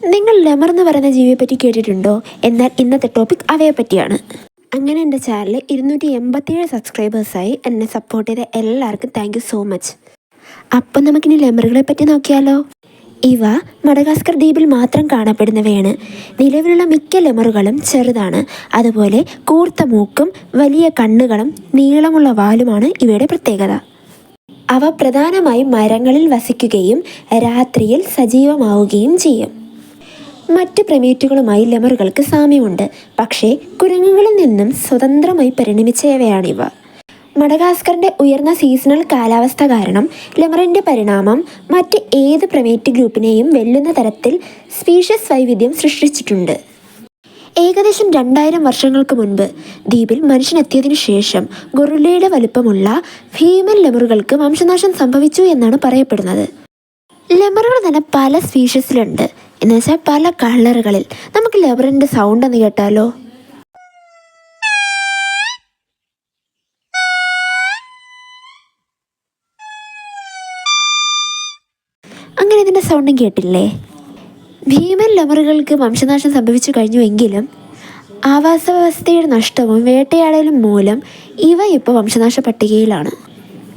നിങ്ങൾ ലെമർ എന്ന് പറയുന്ന ജീവിയെ പറ്റി കേട്ടിട്ടുണ്ടോ? എന്നാൽ ഇന്നത്തെ ടോപ്പിക് അവയെ പറ്റിയാണ്. അങ്ങനെ എൻ്റെ ചാനൽ 287 സബ്സ്ക്രൈബേഴ്സായി എന്നെ സപ്പോർട്ട് ചെയ്ത എല്ലാവർക്കും താങ്ക് യു സോ മച്ച്. അപ്പം നമുക്കിനി ലെമറുകളെ പറ്റി നോക്കിയാലോ? ഇവ മഡഗാസ്കർ ദ്വീപിൽ മാത്രം കാണപ്പെടുന്നവയാണ്. നിലവിലുള്ള മിക്ക ലെമറുകളും ചെറുതാണ്. അതുപോലെ കൂർത്ത മൂക്കും വലിയ കണ്ണുകളും നീളമുള്ള വാലുമാണ് ഇവയുടെ പ്രത്യേകത. അവ പ്രധാനമായും മരങ്ങളിൽ വസിക്കുകയും രാത്രിയിൽ സജീവമാവുകയും ചെയ്യും. മറ്റ് പ്രൈമേറ്റുകളുമായി ലെമറുകൾക്ക് സാമ്യമുണ്ട്, പക്ഷേ കുരങ്ങുകളിൽ നിന്നും സ്വതന്ത്രമായി പരിണമിച്ചവയാണിവ. മഡഗാസ്കറിൻ്റെ ഉയർന്ന സീസണൽ കാലാവസ്ഥ കാരണം ലെമറിൻ്റെ പരിണാമം മറ്റ് ഏത് പ്രൈമേറ്റ് ഗ്രൂപ്പിനെയും വെല്ലുന്ന തരത്തിൽ സ്പീഷ്യസ് വൈവിധ്യം സൃഷ്ടിച്ചിട്ടുണ്ട്. ഏകദേശം 2000 വർഷങ്ങൾക്ക് മുൻപ് ദ്വീപിൽ മനുഷ്യനെത്തിയതിനു ശേഷം ഗൊറില്ലയുടെ വലുപ്പമുള്ള ഭീമൻ ലെമറുകൾക്ക് വംശനാശം സംഭവിച്ചു എന്നാണ് പറയപ്പെടുന്നത്. ലെമറുകൾ തന്നെ പല സ്പീഷ്യസിലുണ്ട്, എന്നുവെച്ചാൽ പല കളറുകളിൽ. നമുക്ക് ലെമറിൻ്റെ സൗണ്ട് ഒന്ന് കേട്ടാലോ? അങ്ങനെ ഇതിൻ്റെ സൗണ്ടും കേട്ടില്ലേ? ഭീമൻ ലെമറുകൾക്ക് വംശനാശം സംഭവിച്ചു കഴിഞ്ഞുവെങ്കിലും ആവാസ വ്യവസ്ഥയുടെ നഷ്ടവും വേട്ടയാടലും മൂലം ഇവ ഇപ്പോൾ വംശനാശ പട്ടികയിലാണ്.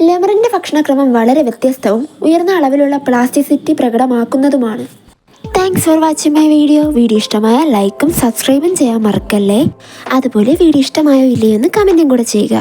ലെമറിൻ്റെ ഭക്ഷണക്രമം വളരെ വ്യത്യസ്തവും ഉയർന്ന അളവിലുള്ള പ്ലാസ്റ്റിസിറ്റി പ്രകടമാക്കുന്നതുമാണ്. Thanks for watching my video. Video ഇഷ്ടമായ ലൈക്കും സബ്സ്ക്രൈബും ചെയ്യാൻ മറക്കല്ലേ. അതുപോലെ വീഡിയോ ഇഷ്ടമായോ ഇല്ലയോ എന്ന് കമൻറ്റും കൂടെ ചെയ്യുക.